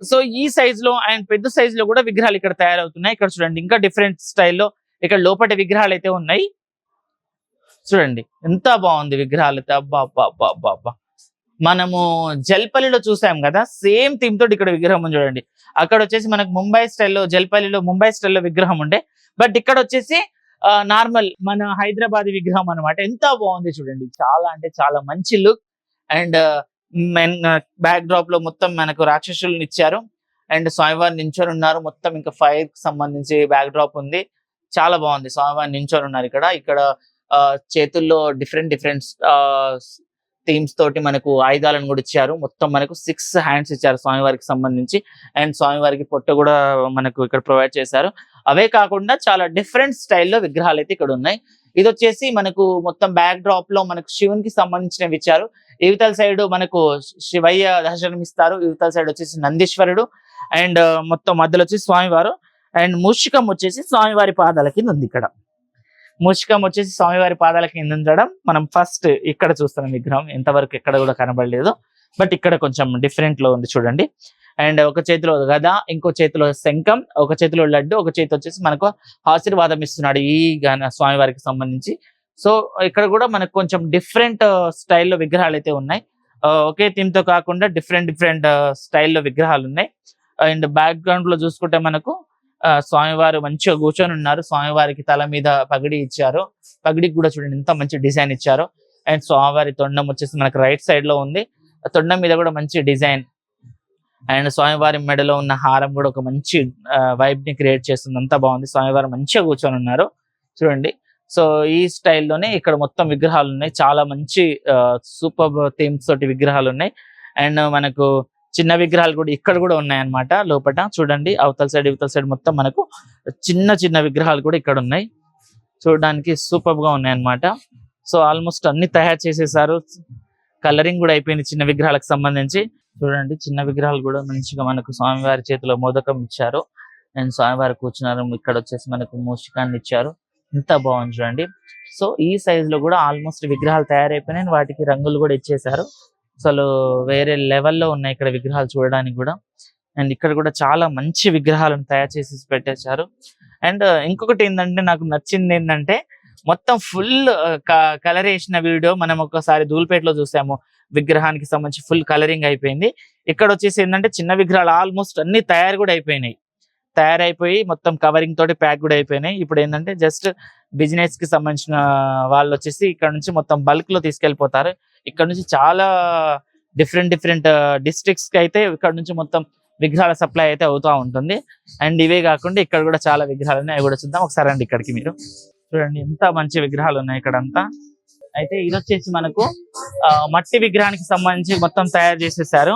సో ఈ సైజ్ లో అండ్ పెద్ద సైజ్ లో కూడా విగ్రహాలు ఇక్కడ తయారవుతున్నాయి. ఇక్కడ చూడండి ఇంకా డిఫరెంట్ స్టైల్లో ఇక్కడ లోపల విగ్రహాలు అయితే ఉన్నాయి. చూడండి ఎంత బాగుంది విగ్రహాలు అయితే. అబ్బా అబ్బా అబ్బా అబ్బా అబ్బా. మనము జల్పల్లిలో చూసాం కదా, సేమ్ థీమ్ తోటి ఇక్కడ విగ్రహం ఉంది చూడండి. అక్కడ వచ్చేసి మనకు ముంబై స్టైల్లో, జల్పల్లిలో ముంబై స్టైల్లో విగ్రహం ఉండే, బట్ ఇక్కడ వచ్చేసి నార్మల్ మన హైదరాబాద్ విగ్రహం అనమాట. ఎంత బాగుంది చూడండి, చాలా అంటే చాలా మంచి లుక్. అండ్ బ్యాక్ డ్రాప్ లో మొత్తం మనకు రాక్షసులను ఇచ్చారు, అండ్ స్వామివారి నించొని ఉన్నారు. మొత్తం ఇంకా ఫైర్ కి సంబంధించి బ్యాక్ డ్రాప్ ఉంది, చాలా బాగుంది. స్వామివారి నించొని ఉన్నారు ఇక్కడ చేతుల్లో డిఫరెంట్ థీమ్స్ తోటి మనకు ఆయుధాలను కూడా ఇచ్చారు. మొత్తం మనకు 6 హ్యాండ్స్ ఇచ్చారు స్వామివారికి సంబంధించి. అండ్ స్వామివారికి పొట్ట కూడా మనకు ఇక్కడ ప్రొవైడ్ చేశారు. అవే కాకుండా చాలా డిఫరెంట్ స్టైల్లో విగ్రహాలు అయితే ఇక్కడ ఉన్నాయి. ఇది వచ్చేసి మనకు మొత్తం బ్యాక్ డ్రాప్ లో మనకు శివునికి సంబంధించినవి ఇచ్చారు. ఇవతల సైడ్ మనకు శివయ్య దర్శనమిస్తారు, ఇవతల సైడ్ వచ్చేసి నందీశ్వరుడు, అండ్ మొత్తం మధ్యలో వచ్చేసి స్వామివారు. అండ్ మూషికం వచ్చేసి స్వామివారి పాదాల కింద ఉంది. ఇక్కడ మూషికం వచ్చేసి స్వామివారి పాదాల కింద ఉంచడం మనం ఫస్ట్ ఇక్కడ చూస్తున్నాం విగ్రహం. ఎంతవరకు ఎక్కడ కూడా కనబడలేదు, బట్ ఇక్కడ కొంచెం డిఫరెంట్ లో ఉంది చూడండి. అండ్ ఒక చేతిలో గద, ఇంకో చేతిలో శంఖం, ఒక చేతిలో లడ్డు, ఒక చేతి వచ్చేసి మనకు ఆశీర్వాదం ఇస్తున్నాడు ఈ స్వామివారికి సంబంధించి. సో ఇక్కడ కూడా మనకు కొంచెం డిఫరెంట్ స్టైల్లో విగ్రహాలు అయితే ఉన్నాయి. ఒకే థీమ్ తో కాకుండా డిఫరెంట్ స్టైల్లో విగ్రహాలు ఉన్నాయి. అండ్ బ్యాక్ గ్రౌండ్ లో చూసుకుంటే మనకు స్వామివారు మంచిగా కూర్చొని ఉన్నారు. స్వామివారికి తల మీద పగిడి ఇచ్చారు, పగిడికి కూడా చూడండి ఎంత మంచి డిజైన్ ఇచ్చారు. అండ్ స్వామివారి తొండం వచ్చేసి మనకు రైట్ సైడ్ లో ఉంది, తొండం మీద కూడా మంచి డిజైన్. అండ్ స్వామివారి మెడలో ఉన్న హారం కూడా ఒక మంచి వైబ్ ని క్రియేట్ చేస్తుంది, అంతా బాగుంది. స్వామివారు మంచిగా కూర్చొని ఉన్నారు చూడండి. సో ఈ స్టైల్లోనే ఇక్కడ మొత్తం విగ్రహాలు ఉన్నాయి, చాలా మంచి సూపర్ థీమ్స్ తోటి విగ్రహాలు ఉన్నాయి. అండ్ మనకు చిన్న విగ్రహాలు కూడా ఇక్కడ కూడా ఉన్నాయి అన్నమాట లోపల. చూడండి అవతల సైడ్ ఇవతల సైడ్ మొత్తం మనకు చిన్న విగ్రహాలు కూడా ఇక్కడ ఉన్నాయి, చూడడానికి సూపర్ గా ఉన్నాయి అన్నమాట. సో ఆల్మోస్ట్ అన్ని తయారు చేసేసారు, కలరింగ్ కూడా అయిపోయింది చిన్న విగ్రహాలకు సంబంధించి. చూడండి చిన్న విగ్రహాలు కూడా మంచిగా మనకు స్వామివారి చేతిలో మోదకం ఇచ్చారు, అండ్ స్వామివారి కూర్చున్నారు. ఇక్కడ వచ్చేసి మనకు మూషికాన్ని ఇచ్చారు, ఎంత బాగుంది చూడండి. సో ఈ సైజ్ లో కూడా ఆల్మోస్ట్ విగ్రహాలు తయారైపోయినాయి, వాటికి రంగులు కూడా ఇచ్చేసారు. అసలు వేరే లెవెల్లో ఉన్నాయి ఇక్కడ విగ్రహాలు చూడడానికి కూడా. అండ్ ఇక్కడ కూడా చాలా మంచి విగ్రహాలను తయారు చేసి పెట్టేశారు. అండ్ ఇంకొకటి ఏంటంటే నాకు నచ్చింది ఏంటంటే మొత్తం ఫుల్ కలర్ వేసిన వీడియో మనం ఒకసారి ధూల్పేటలో చూసాము, విగ్రహానికి సంబంధించి ఫుల్ కలరింగ్ అయిపోయింది. ఇక్కడ వచ్చేసి ఏంటంటే చిన్న విగ్రహాలు ఆల్మోస్ట్ అన్ని తయారైపోయి మొత్తం కవరింగ్ తోటి ప్యాక్ కూడా అయిపోయినాయి. ఇప్పుడు ఏంటంటే జస్ట్ బిజినెస్ కి సంబంధించిన వాళ్ళు వచ్చేసి ఇక్కడ నుంచి మొత్తం బల్క్ లో తీసుకెళ్లిపోతారు. ఇక్కడ నుంచి చాలా డిఫరెంట్ డిస్ట్రిక్ట్స్ కి అయితే ఇక్కడ నుంచి మొత్తం విగ్రహాల సప్లై అయితే అవుతూ ఉంటుంది. అండ్ ఇవే కాకుండా ఇక్కడ కూడా చాలా విగ్రహాలు ఉన్నాయి, అవి కూడా చూద్దాం ఒకసారి. అండి ఇక్కడికి మీరు చూడండి ఎంత మంచి విగ్రహాలు ఉన్నాయి ఇక్కడ అంతా. అయితే ఇది వచ్చేసి మనకు మట్టి విగ్రహానికి సంబంధించి మొత్తం తయారు చేసేసారు.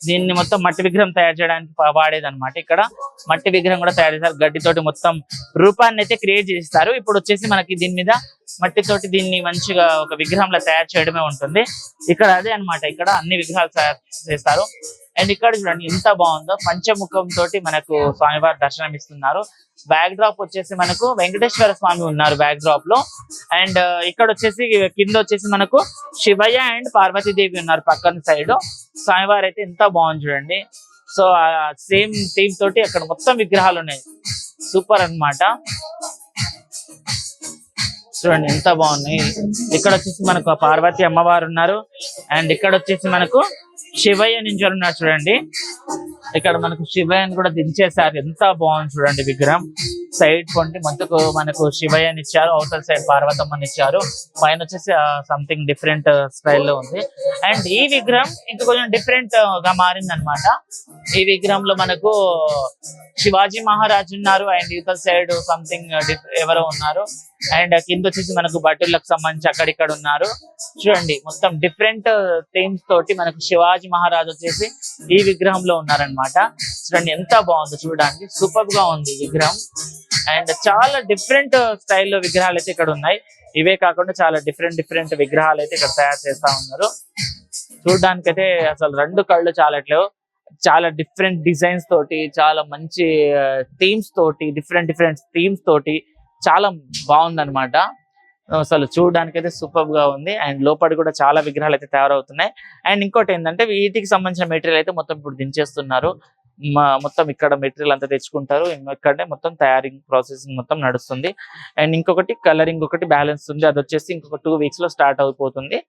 దీన్ని మొత్తం మట్టి విగ్రహం తయారు చేయడానికి వాడేదన్నమాట. ఇక్కడ మట్టి విగ్రహం కూడా తయారు చేశారు, గడ్డితోటి మొత్తం రూపాన్ని అయితే క్రియేట్ చేస్తారు. ఇప్పుడు వచ్చేసి మనకి దీని మీద మట్టితోటి దీన్ని మంచిగా ఒక విగ్రహంలో తయారు చేయడమే ఉంటుంది. ఇక్కడ అదే అన్నమాట, ఇక్కడ అన్ని విగ్రహాలు తయారు చేస్తారు. అండ్ ఇక్కడ చూడండి ఎంత బాగుందో, పంచముఖం తోటి మనకు స్వామివారి దర్శనం ఇస్తున్నారు. బ్యాక్ డ్రాప్ వచ్చేసి మనకు వెంకటేశ్వర స్వామి ఉన్నారు బ్యాక్ డ్రాప్ లో. అండ్ ఇక్కడ వచ్చేసి కింద వచ్చేసి మనకు శివయ్య అండ్ పార్వతీదేవి ఉన్నారు పక్కన సైడ్. స్వామివారు అయితే ఎంత బాగుంది చూడండి. సో సేమ్ థీమ్ తోటి అక్కడ మొత్తం విగ్రహాలు ఉన్నాయి, సూపర్ అన్నమాట. చూడండి ఎంత బాగున్నాయి. ఇక్కడ వచ్చేసి మనకు పార్వతి అమ్మవారు ఉన్నారు, అండ్ ఇక్కడ వచ్చేసి మనకు శివయ్య నుంచి ఉన్నారు చూడండి. ఇక్కడ మనకు శివయ్యని కూడా దించేసారు, ఎంత బాగుంది చూడండి విగ్రహం. సైడ్ కొంటే మధ్యకు మనకు శివయ్యని ఇచ్చారు, అవతల సైడ్ పార్వతమ్మని ఇచ్చారు, పైన వచ్చేసి సంథింగ్ డిఫరెంట్ స్టైల్లో ఉంది. అండ్ ఈ విగ్రహం ఇంకా కొంచెం డిఫరెంట్ గా మారింది అనమాట. ఈ విగ్రహంలో మనకు శివాజీ మహారాజ్ ఉన్నారు అండ్ యువతల సైడ్ సంథింగ్ ఎవరో ఉన్నారు. అండ్ కింద వచ్చేసి మనకు భటులకు సంబంధించి అక్కడిక్కడ ఉన్నారు. చూడండి మొత్తం డిఫరెంట్ థీమ్స్ తోటి మనకు శివాజీ మహారాజ్ వచ్చేసి ఈ విగ్రహంలో ఉన్నారనమాట. చూడండి ఎంత బాగుందో, చూడడానికి సూపర్ గా ఉంది విగ్రహం. అండ్ చాలా డిఫరెంట్ స్టైల్లో విగ్రహాలు అయితే ఇక్కడ ఉన్నాయి. ఇవే కాకుండా చాలా డిఫరెంట్ విగ్రహాలు అయితే ఇక్కడ తయారు చేస్తా ఉన్నారు. చూడడానికి అయితే అసలు రెండు కళ్ళు చాలట్లేవు. చాలా డిఫరెంట్ డిజైన్స్ తోటి, చాలా మంచి థీమ్స్ తోటి, డిఫరెంట్ థీమ్స్ తోటి చాలా బాగుందన్నమాట. అసలు చూడడానికి అయితే సూపర్ గా ఉంది. అండ్ లోపల కూడా చాలా విగ్రహాలు అయితే తయారవుతున్నాయి. అండ్ ఇంకోటి ఏంటంటే వీటికి సంబంధించిన మెటీరియల్ అయితే మొత్తం ఇప్పుడు దించేస్తున్నారు. మొత్తం ఇక్కడ మెటీరియల్ అంతా తెచ్చుకుంటారు. ఇక్కడే మొత్తం తయారింగ్ ప్రాసెసింగ్ మొత్తం నడుస్తుంది. అండ్ ఇంకొకటి కలరింగ్ ఒకటి బ్యాలెన్స్ ఉంది, అది వచ్చేసి ఇంకొక 2 weeks లో స్టార్ట్ అయిపోతుంది.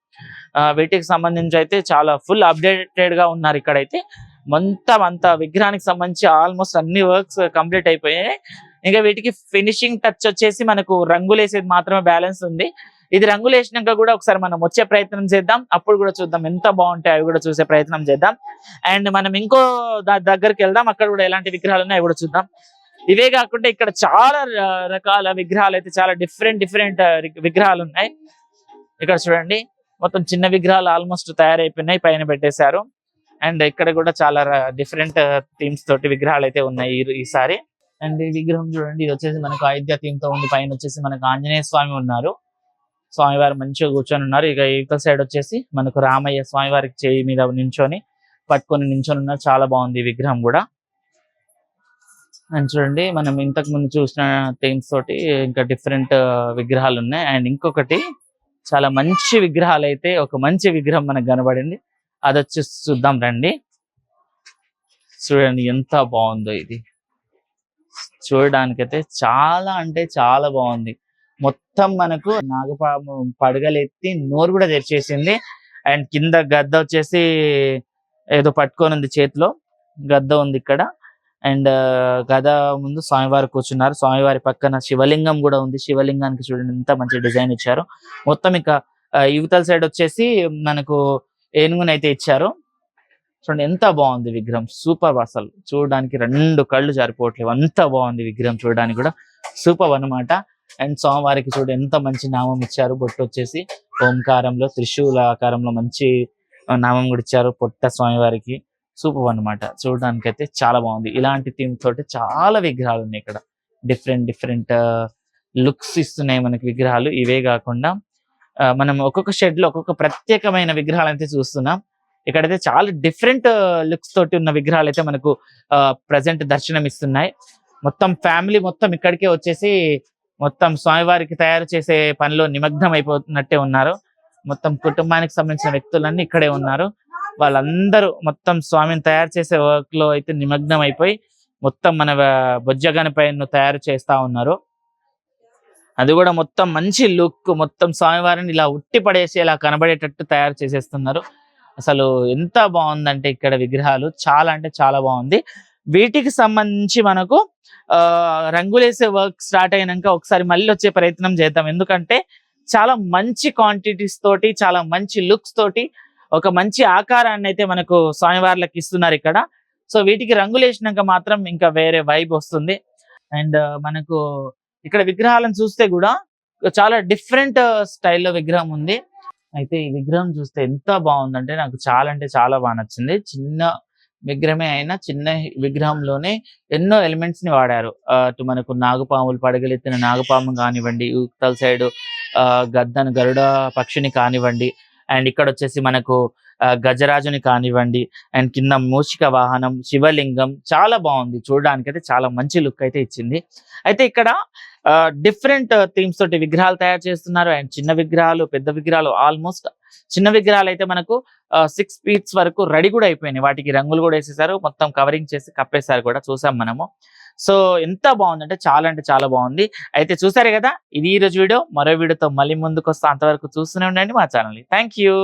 వీటికి సంబంధించి అయితే చాలా ఫుల్ అప్డేటెడ్ గా ఉన్నారు ఇక్కడైతే. మొత్తం అంత విగ్రహానికి సంబంధించి ఆల్మోస్ట్ అన్ని వర్క్స్ కంప్లీట్ అయిపోయాయి. ఇంకా వీటికి ఫినిషింగ్ టచ్ వచ్చేసి మనకు రంగులు వేసేది మాత్రమే బ్యాలెన్స్ ఉంది. ఇది రంగులు వేసినాక కూడా ఒకసారి మనం వచ్చే ప్రయత్నం చేద్దాం, అప్పుడు కూడా చూద్దాం ఎంత బాగుంటాయి అవి కూడా చూసే ప్రయత్నం చేద్దాం. అండ్ మనం ఇంకో దగ్గరికి వెళ్దాం, అక్కడ కూడా ఎలాంటి విగ్రహాలు ఉన్నాయి అవి కూడా చూద్దాం. ఇవే కాకుండా ఇక్కడ చాలా రకాల విగ్రహాలు అయితే, చాలా డిఫరెంట్ విగ్రహాలు ఉన్నాయి. ఇక్కడ చూడండి మొత్తం చిన్న విగ్రహాలు ఆల్మోస్ట్ తయారైపోయినాయి, పైన పెట్టేశారు. అండ్ ఇక్కడ కూడా చాలా డిఫరెంట్ థీమ్స్ తోటి విగ్రహాలు అయితే ఉన్నాయి ఈసారి. అండ్ ఈ విగ్రహం చూడండి, ఇది వచ్చేసి మనకు అయోధ్య థీమ్ తో ఉంది. పైన వచ్చేసి మనకు ఆంజనేయ స్వామి ఉన్నారు, స్వామివారు మంచిగా కూర్చొని ఉన్నారు. ఇక ఇవతల సైడ్ వచ్చేసి మనకు రామయ్య స్వామివారికి చేయి మీద పట్టుకొని నించొని ఉన్నారు. చాలా బాగుంది ఈ విగ్రహం కూడా. అండ్ చూడండి మనం ఇంతకు ముందు చూసిన థీమ్స్ తోటి ఇంకా డిఫరెంట్ విగ్రహాలు ఉన్నాయి. అండ్ ఇంకొకటి చాలా మంచి విగ్రహాలు అయితే, ఒక మంచి విగ్రహం మనకు కనబడింది, అది వచ్చేసి చూద్దాం రండి. చూడండి ఎంత బాగుందో ఇది, చూడడానికైతే చాలా అంటే చాలా బాగుంది. మొత్తం మనకు నాగపాము పడగలెత్తి నోరు కూడా తెరిచేసింది. అండ్ కింద గద్ద వచ్చేసి ఏదో పట్టుకొని ఉంది, చేతిలో గద్ద ఉంది ఇక్కడ. అండ్ గద ముందు స్వామివారు కూర్చున్నారు. స్వామివారి పక్కన శివలింగం కూడా ఉంది. శివలింగానికి చూడండి ఎంత మంచి డిజైన్ ఇచ్చారు. మొత్తం ఇక యువతల సైడ్ వచ్చేసి మనకు ఏనుగునైతే ఇచ్చారు. చూడండి ఎంత బాగుంది విగ్రహం, సూపర్. అసలు చూడడానికి 2 కళ్ళు సరిపోవట్లేవు, అంత బాగుంది విగ్రహం, చూడడానికి కూడా సూపర్ అన్నమాట. అండ్ స్వామివారికి చూడు ఎంత మంచి నామం ఇచ్చారు. బొట్టు వచ్చేసి ఓంకారంలో, త్రిశూల ఆకారంలో మంచి నామం కూడా ఇచ్చారు పొట్ట స్వామివారికి. సూపర్ అన్నమాట, చూడడానికి అయితే చాలా బాగుంది. ఇలాంటి థీమ్ తోటి చాలా విగ్రహాలు ఉన్నాయి ఇక్కడ. డిఫరెంట్ లుక్స్ ఇస్తున్నాయి మనకి విగ్రహాలు. ఇవే కాకుండా మనం ఒక్కొక్క షెడ్ లో ఒక్కొక్క ప్రత్యేకమైన విగ్రహాలు అయితే చూస్తున్నాం. ఇక్కడైతే చాలా డిఫరెంట్ లుక్స్ తోటి ఉన్న విగ్రహాలు అయితే మనకు ప్రజెంట్ దర్శనం ఇస్తున్నాయి. మొత్తం ఫ్యామిలీ మొత్తం ఇక్కడికే వచ్చేసి మొత్తం స్వామివారికి తయారు చేసే పనిలో నిమగ్నం అయిపోతున్నట్టే ఉన్నారు. మొత్తం కుటుంబానికి సంబంధించిన వ్యక్తులన్నీ ఇక్కడే ఉన్నారు. వాళ్ళందరూ మొత్తం స్వామిని తయారు చేసే వర్క్ లో అయితే నిమగ్నం అయిపోయి మొత్తం మన బొజ్జగని పైన తయారు చేస్తా ఉన్నారు. అది కూడా మొత్తం మంచి లుక్, మొత్తం స్వామివారిని ఇలా ఉట్టి పడేసి ఇలా కనబడేటట్టు తయారు చేసేస్తున్నారు. అసలు ఎంత బాగుందంటే ఇక్కడ విగ్రహాలు చాలా అంటే చాలా బాగుంది. వీటికి సంబంధించి మనకు రంగులేసే వర్క్ స్టార్ట్ అయినాక ఒకసారి మళ్ళీ వచ్చే ప్రయత్నం చేద్దాం. ఎందుకంటే చాలా మంచి క్వాంటిటీస్ తోటి, చాలా మంచి లుక్స్ తోటి ఒక మంచి ఆకారాన్ని అయితే మనకు స్వామివార్లకు ఇస్తున్నారు ఇక్కడ. సో వీటికి రంగులు వేసినాక మాత్రం ఇంకా వేరే వైబ్ వస్తుంది. అండ్ మనకు ఇక్కడ విగ్రహాలను చూస్తే కూడా చాలా డిఫరెంట్ స్టైల్లో విగ్రహం ఉంది. అయితే ఈ విగ్రహం చూస్తే ఎంత బాగుందంటే నాకు చాలా అంటే చాలా బాగా నచ్చింది. చిన్న విగ్రహమే అయినా చిన్న విగ్రహంలోనే ఎన్నో ఎలిమెంట్స్ ని వాడారు. అటు మనకు నాగపాములు, పడగలెత్తిన నాగపాము కానివ్వండి, ఉత్తల సైడ్ గరుడ పక్షిని కానివ్వండి, అండ్ ఇక్కడ వచ్చేసి మనకు గజరాజుని కానివ్వండి, అండ్ కింద మూషిక వాహనం, శివలింగం చాలా బాగుంది. చూడడానికి అయితే చాలా మంచి లుక్ అయితే ఇచ్చింది. అయితే ఇక్కడ డిఫరెంట్ థీమ్స్ తోటి విగ్రహాలు తయారు చేస్తున్నారు. అండ్ చిన్న విగ్రహాలు, పెద్ద విగ్రహాలు, ఆల్మోస్ట్ చిన్న విగ్రహాలు అయితే మనకు 6 feet వరకు రెడీ కూడా అయిపోయినాయి. వాటికి రంగులు కూడా వేసేసారు, మొత్తం కవరింగ్ చేసి కప్పేశారు కూడా, చూసాం మనము. సో ఎంత బాగుందంటే చాలా అంటే చాలా బాగుంది. అయితే చూసారు కదా, ఇది ఈ రోజు వీడియో. మరో వీడియోతో మళ్ళీ ముందుకు వస్తా. అంతవరకు చూస్తూనే ఉండండి మా ఛానల్ ని. Thank you.